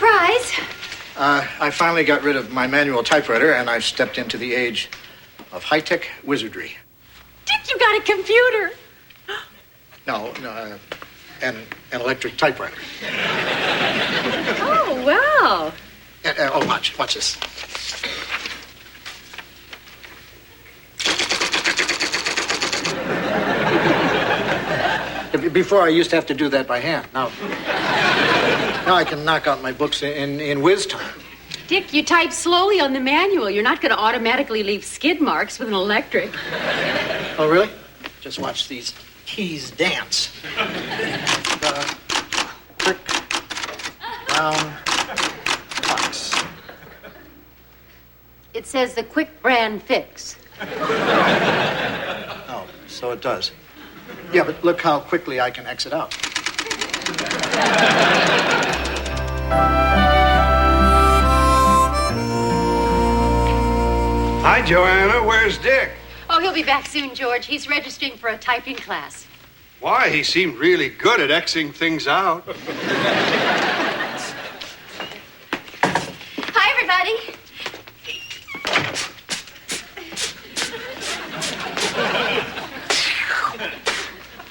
surprise? I finally got rid of my manual typewriter, and I've stepped into the age of high-tech wizardry. Dick, you got a computer. No, an electric typewriter. Oh, wow. Watch this. Before, I used to have to do that by hand. Now I can knock out my books in whiz time. Dick, you type slowly on the manual. You're not going to automatically leave skid marks with an electric. Oh, really? Just watch these keys dance. Quick, round, box. It says the quick brand fix. Oh, so it does. Yeah, but look how quickly I can exit out. Hi, Joanna. Where's Dick? Oh, he'll be back soon, George. He's registering for a typing class. Why, he seemed really good at Xing things out. Hi, everybody.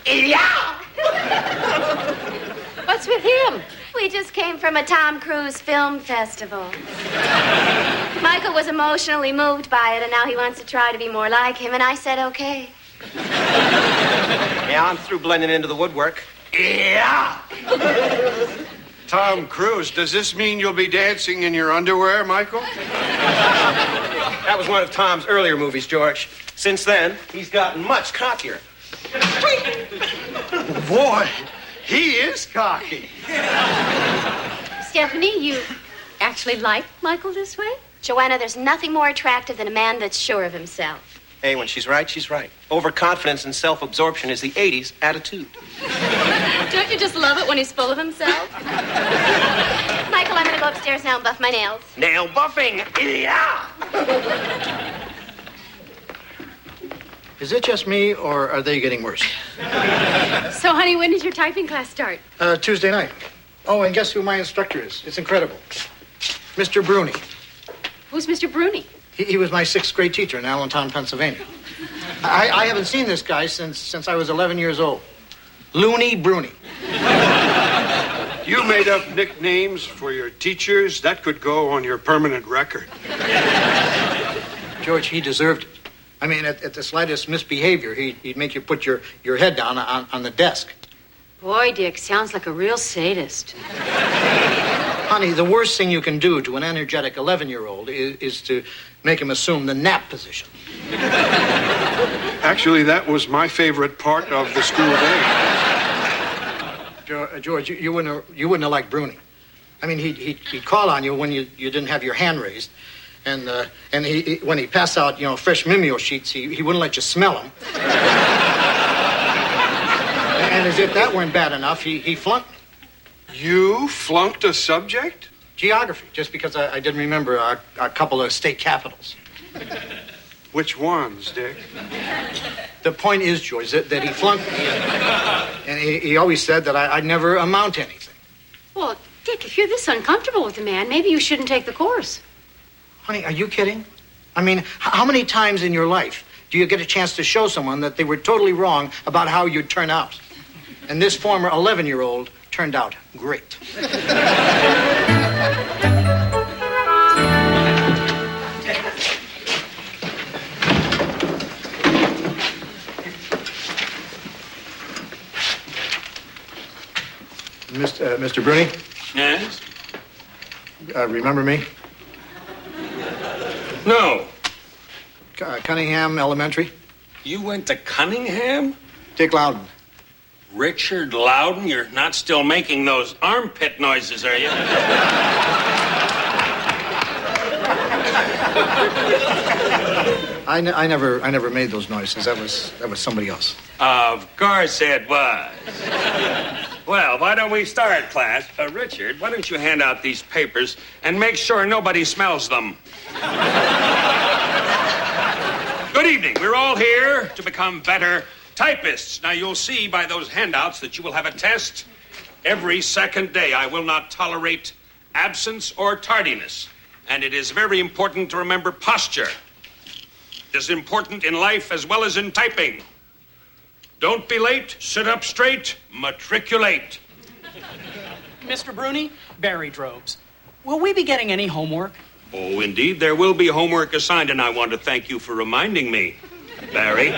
Yeah! What's with him? We just came from a Tom Cruise film festival. Michael was emotionally moved by it, and now he wants to try to be more like him, and I said okay. Yeah, I'm through blending into the woodwork. Yeah! Tom Cruise, does this mean you'll be dancing in your underwear, Michael? That was one of Tom's earlier movies, George. Since then, he's gotten much cockier. Boy, he is cocky. Stephanie, you actually like Michael this way? Joanna, there's nothing more attractive than a man that's sure of himself. Hey, when she's right, she's right. Overconfidence and self-absorption is the 80s attitude. Don't you just love it when he's full of himself? Michael, I'm gonna go upstairs now and buff my nails. Nail buffing. Yeah! Is it just me, or are they getting worse? So, honey, when does your typing class start? Tuesday night. Oh, and guess who my instructor is? It's incredible. Mr. Bruni. Who's Mr. Bruni? He was my 6th grade teacher in Allentown, Pennsylvania. I haven't seen this guy since I was 11 years old. Looney Bruni. You made up nicknames for your teachers. That could go on your permanent record. George, he deserved it. I mean, at the slightest misbehavior, he'd make you put your head down on the desk. Boy, Dick, sounds like a real sadist. Honey, the worst thing you can do to an energetic 11-year-old is to make him assume the nap position. Actually, that was my favorite part of the school day. George, you wouldn't have liked Bruni. I mean, he'd call on you when you didn't have your hand raised. And he when he passed out, fresh Mimeo sheets, he wouldn't let you smell them. And as if that weren't bad enough, he flunked me. You flunked a subject? Geography, just because I didn't remember a couple of state capitals. Which ones, Dick? The point is, George, that he flunked me. And he always said that I'd never amount to anything. Well, Dick, if you're this uncomfortable with the man, maybe you shouldn't take the course. Honey, are you kidding? I mean, how many times in your life do you get a chance to show someone that they were totally wrong about how you'd turn out? And this former 11-year-old turned out great. Mr. Bruni? Yes? Remember me? No. Cunningham Elementary. You went to Cunningham? Dick Loudon. Richard Loudon? You're not still making those armpit noises, are you? I never made those noises. That was somebody else. Of course it was. Well, why don't we start, class? Richard, why don't you hand out these papers and make sure nobody smells them? Good evening. We're all here to become better typists. Now, you'll see by those handouts that you will have a test every second day. I will not tolerate absence, or tardiness. And it is very important to remember posture. It is important in life as well as in typing. Don't be late, sit up straight, matriculate. Mr. Bruni, Barry Drobes. Will we be getting any homework? Oh, indeed, there will be homework assigned, and I want to thank you for reminding me, Barry.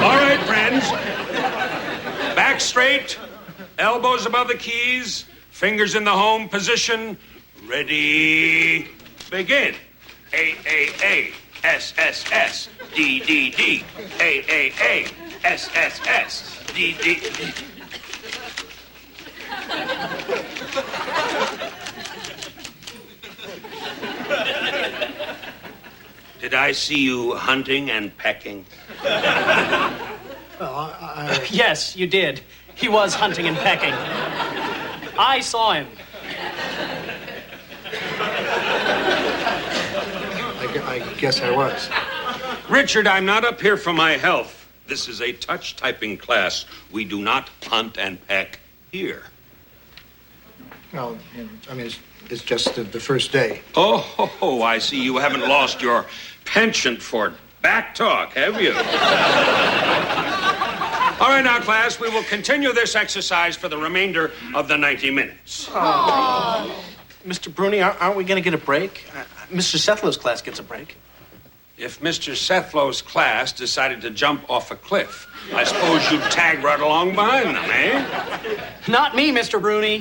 All right, friends. Back straight, elbows above the keys, fingers in the home position. Ready, begin. A, A, A, S, S, S, D, D, D. A, A, A, S, S, S, D, D, D. Did I see you hunting and pecking? Yes, you did. He was hunting and pecking. I saw him. I guess I was. Richard, I'm not up here for my health. This is a touch typing class. We do not hunt and peck here. Well, I mean, it's just the first day. Oh, I see you haven't lost your penchant for back talk, have you? All right, now, class, we will continue this exercise for the remainder of the 90 minutes. Mr. Bruni, aren't we going to get a break? Mr. Sethlow's class gets a break. If Mr. Sethlow's class decided to jump off a cliff, I suppose you'd tag right along behind them, eh? Not me, Mr. Bruni.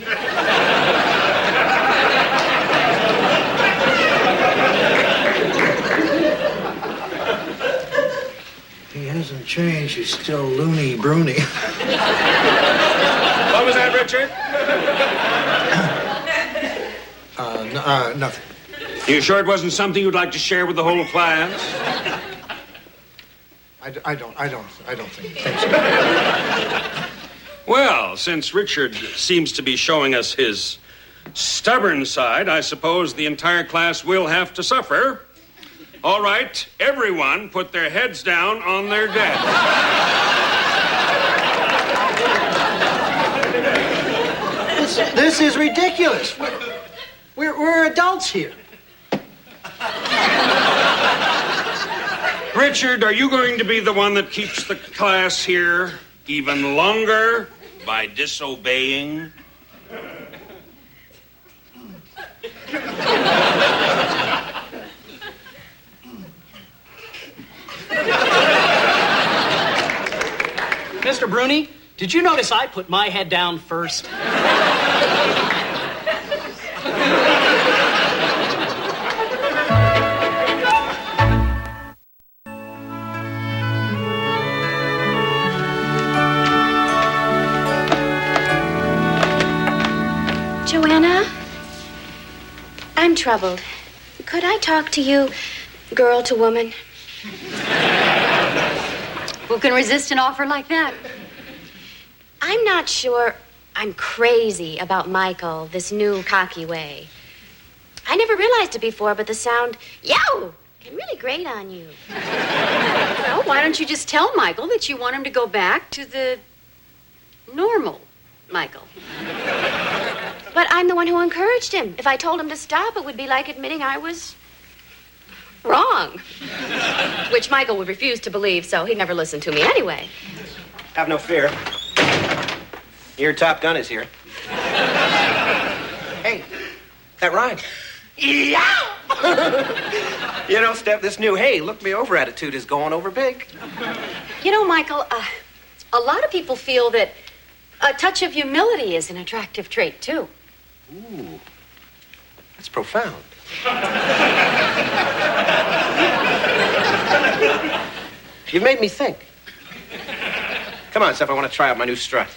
He hasn't changed. He's still loony Bruni. What was that, Richard? Nothing. You sure it wasn't something you'd like to share with the whole class? I don't think so. Well, since Richard seems to be showing us his stubborn side, I suppose the entire class will have to suffer. All right, everyone put their heads down on their desk. This is ridiculous. We're adults here. Richard, are you going to be the one that keeps the class here even longer by disobeying? Mr. Bruni, did you notice I put my head down first? Joanna, I'm troubled. Could I talk to you, girl to woman? Who can resist an offer like that? I'm not sure I'm crazy about Michael, this new cocky way. I never realized it before, but the sound, yow, can really grate on you. Well, why don't you just tell Michael that you want him to go back to the normal Michael? But I'm the one who encouraged him. If I told him to stop, it would be like admitting I was wrong. Which Michael would refuse to believe, so he'd never listen to me anyway. Have no fear. Your Top Gun is here. Hey, that rhymes. Yeah! You know, Steph, this new hey, look me over attitude is going over big. You know, Michael, a lot of people feel that a touch of humility is an attractive trait, too. Ooh, that's profound. You've made me think. Come on, Steph, I want to try out my new strut.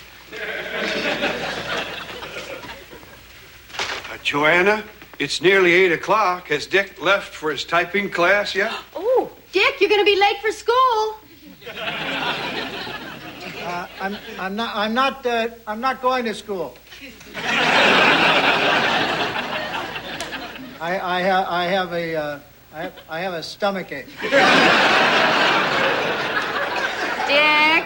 Joanna, it's nearly 8 o'clock. Has Dick left for his typing class yet? Oh, Dick, you're going to be late for school. I'm not going to school. I have a stomach ache. Dick.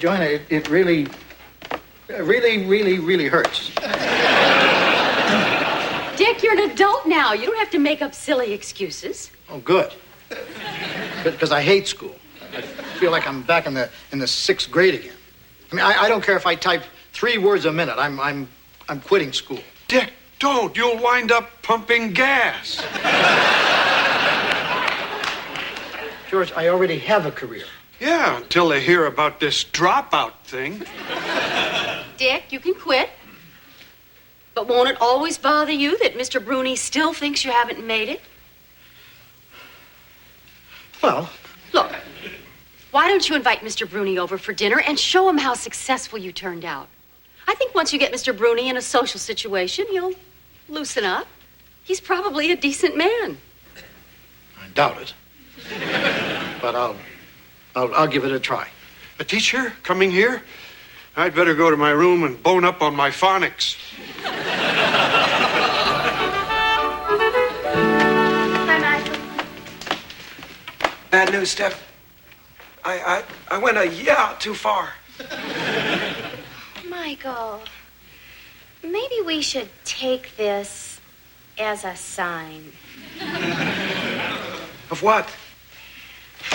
Joanna, it really hurts. Dick, you're an adult now. You don't have to make up silly excuses. Oh, good. Because I hate school. I feel like I'm back in the 6th grade again. I mean, I don't care if I type 3 words a minute. I'm quitting school. Dick, don't. You'll wind up pumping gas. George, I already have a career. Yeah, until they hear about this dropout thing. Dick, you can quit. But won't it always bother you that Mr. Bruni still thinks you haven't made it? Well, Look, why don't you invite Mr. Bruni over for dinner and show him how successful you turned out? I think once you get Mr. Bruni in a social situation, he'll loosen up. He's probably a decent man. I doubt it. But I'll give it a try. A teacher coming here? I'd better go to my room and bone up on my phonics. Hi, Michael. Bad news, Steph. I went a yeah too far. Michael, maybe we should take this as a sign. Of what?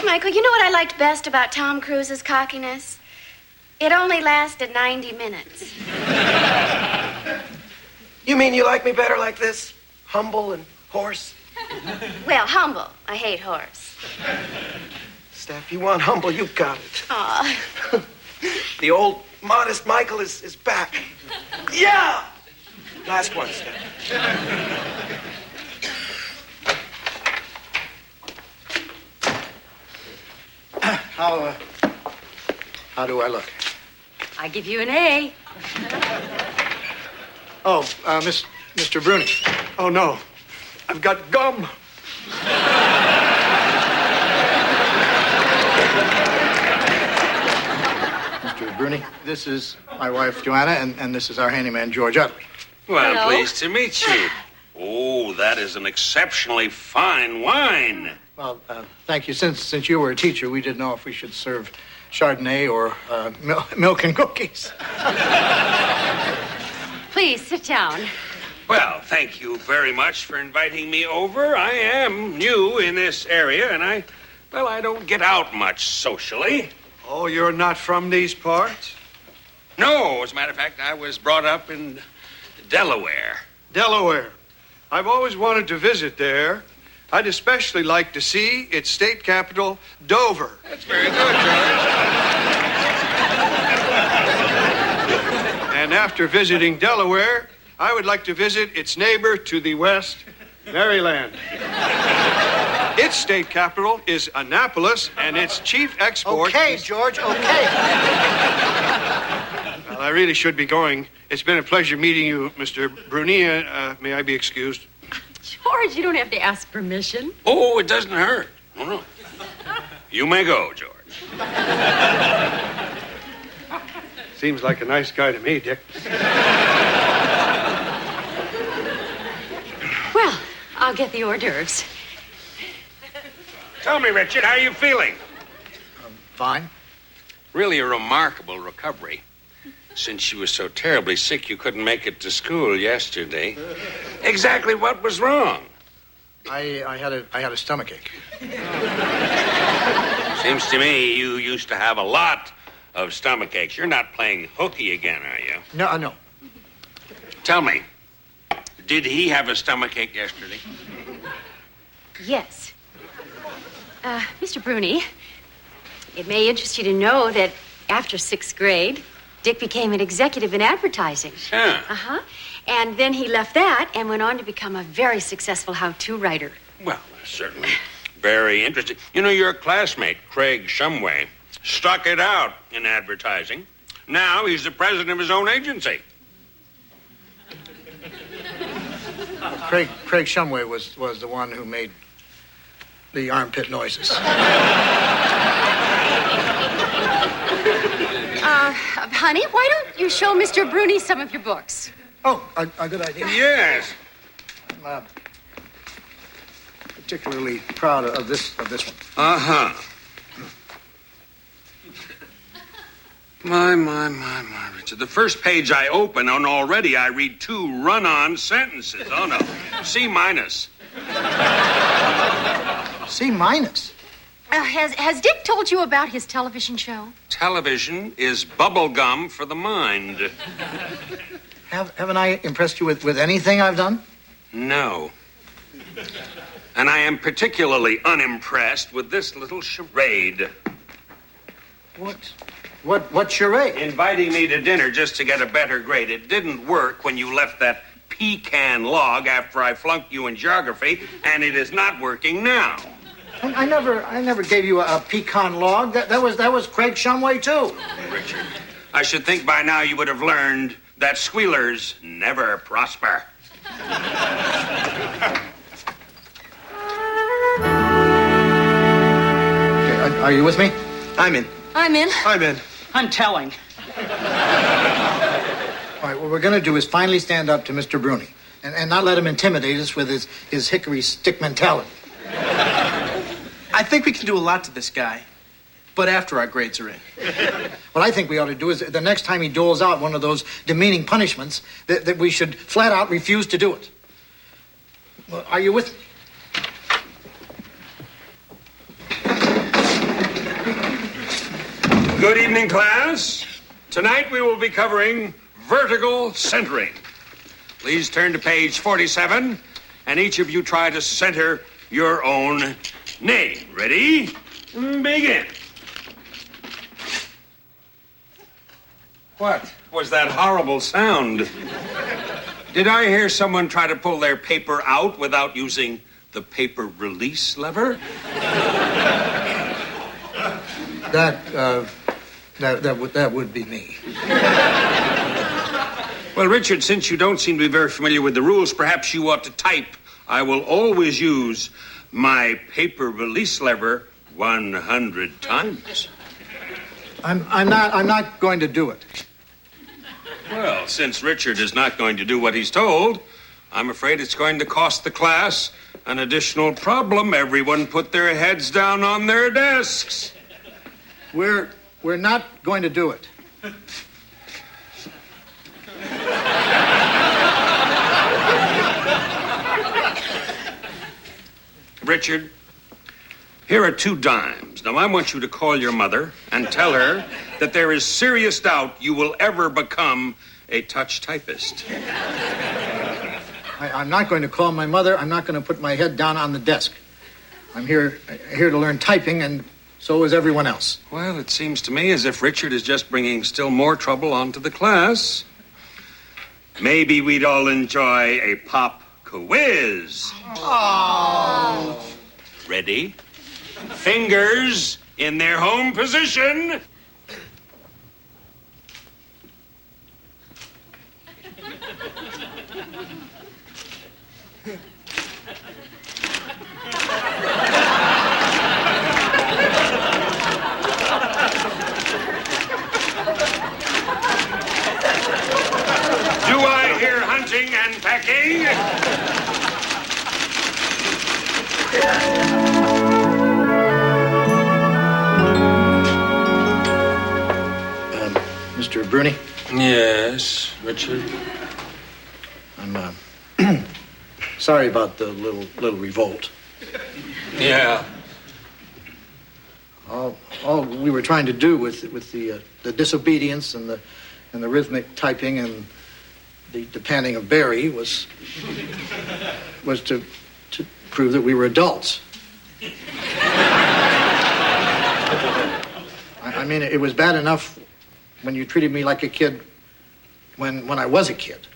Michael, you know what I liked best about Tom Cruise's cockiness? It only lasted 90 minutes. You mean you like me better like this? Humble and hoarse? Well, humble. I hate horse. Steph, you want humble, you got it. Aw. The old modest Michael is back. Yeah! Last one, Steph. How do I look? I give you an A. Oh, Mr. Bruni. Oh, no. I've got gum. Mr. Bruni, this is my wife, Joanna, and this is our handyman, George Utley. Well, Hello. pleased to meet you. Oh, that is an exceptionally fine wine. Well, thank you. Since you were a teacher, we didn't know if we should serve Chardonnay or milk and cookies. Please, sit down. Well, thank you very much for inviting me over. I am new in this area, and I don't get out much socially. Oh, you're not from these parts? No, as a matter of fact, I was brought up in Delaware. Delaware. I've always wanted to visit there. I'd especially like to see its state capital, Dover. That's very good, George. And after visiting Delaware, I would like to visit its neighbor to the west, Maryland. Its state capital is Annapolis, and its chief export Okay, is... George, okay. Well, I really should be going. It's been a pleasure meeting you, Mr. Bruni. May I be excused? George, you don't have to ask permission. Oh, it doesn't hurt. No. You may go, George. Seems like a nice guy to me, Dick. Well, I'll get the hors d'oeuvres. Tell me, Richard, how are you feeling? Fine. Really a remarkable recovery. Since you were so terribly sick you couldn't make it to school yesterday. Exactly what was wrong? I had a stomachache. Seems to me you used to have a lot of stomach aches. You're not playing hooky again, are you? No. Tell me, did he have a stomach ache yesterday? Yes. Mr. Bruni, it may interest you to know that after 6th grade, Dick became an executive in advertising. Yeah. Uh-huh. And then he left that and went on to become a very successful how-to writer. Well, certainly very interesting. You know, your classmate, Craig Shumway, stuck it out in advertising. Now he's the president of his own agency. Craig Shumway was the one who made the armpit noises. Honey, why don't you show Mr. Bruni some of your books? Oh, a good idea. Yes. I'm particularly proud of this one. Uh-huh. My, Richard. The first page I open, and already I read 2 run-on sentences. Oh, no. C minus. C minus? Has Dick told you about his television show? Television is bubble gum for the mind. Haven't I impressed you with anything I've done? No. And I am particularly unimpressed with this little charade. What charade? Inviting me to dinner just to get a better grade. It didn't work when you left that pecan log after I flunked you in geography, and it is not working now. I never gave you a pecan log. That was Craig Shumway, too. Richard, I should think by now you would have learned that squealers never prosper. Okay, are you with me? I'm in. I'm in. I'm in. I'm telling. All right, what we're going to do is finally stand up to Mr. Bruni and not let him intimidate us with his hickory stick mentality. I think we can do a lot to this guy, but after our grades are in. What I think we ought to do is the next time he doles out one of those demeaning punishments, that we should flat out refuse to do it. Well, are you with me? Good evening, class. Tonight we will be covering vertical centering. Please turn to page 47, and each of you try to center your own name. Ready? Begin. What was that horrible sound? Did I hear someone try to pull their paper out without using the paper release lever? That would be me. Well, Richard, since you don't seem to be very familiar with the rules, perhaps you ought to type, "I will always use my paper release lever 100 times." I'm not going to do it. Well, since Richard is not going to do what he's told, I'm afraid it's going to cost the class an additional problem. Everyone put their heads down on their desks. We're not going to do it. Richard, here are 2 dimes. Now, I want you to call your mother and tell her that there is serious doubt you will ever become a touch typist. I'm not going to call my mother. I'm not going to put my head down on the desk. I'm here to learn typing, and so is everyone else. Well, it seems to me as if Richard is just bringing still more trouble onto the class. Maybe we'd all enjoy a pop quiz. Oh. Ready? Fingers in their home position. Do I hear hunting and pecking? Mr. Bruni? Yes, Richard. I'm sorry about the little revolt. Yeah. All we were trying to do with the disobedience and the rhythmic typing and the panning of Barry was to prove that we were adults. I mean, it was bad enough when you treated me like a kid when I was a kid.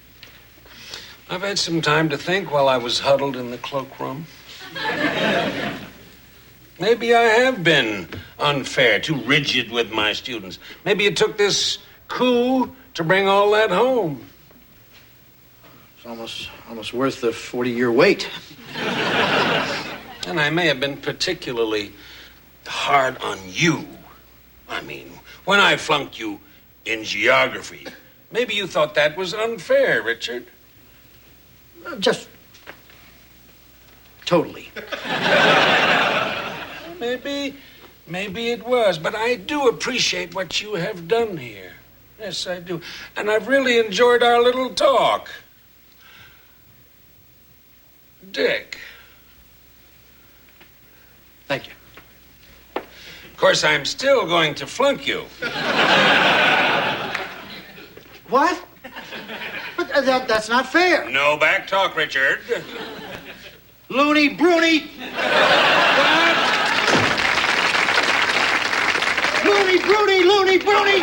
I've had some time to think while I was huddled in the cloakroom. Maybe I have been unfair, too rigid with my students. Maybe it took this coup to bring all that home. It's almost worth the 40-year wait. And I may have been particularly hard on you. I mean, when I flunked you in geography, maybe you thought that was unfair, Richard. Just totally. Maybe it was, but I do appreciate what you have done here. Yes, I do. And I've really enjoyed our little talk. Dick. Thank you. Of course, I'm still going to flunk you. What? But that's not fair. No back talk, Richard. Loony Bruni! Loony Bruni, Loony Bruni!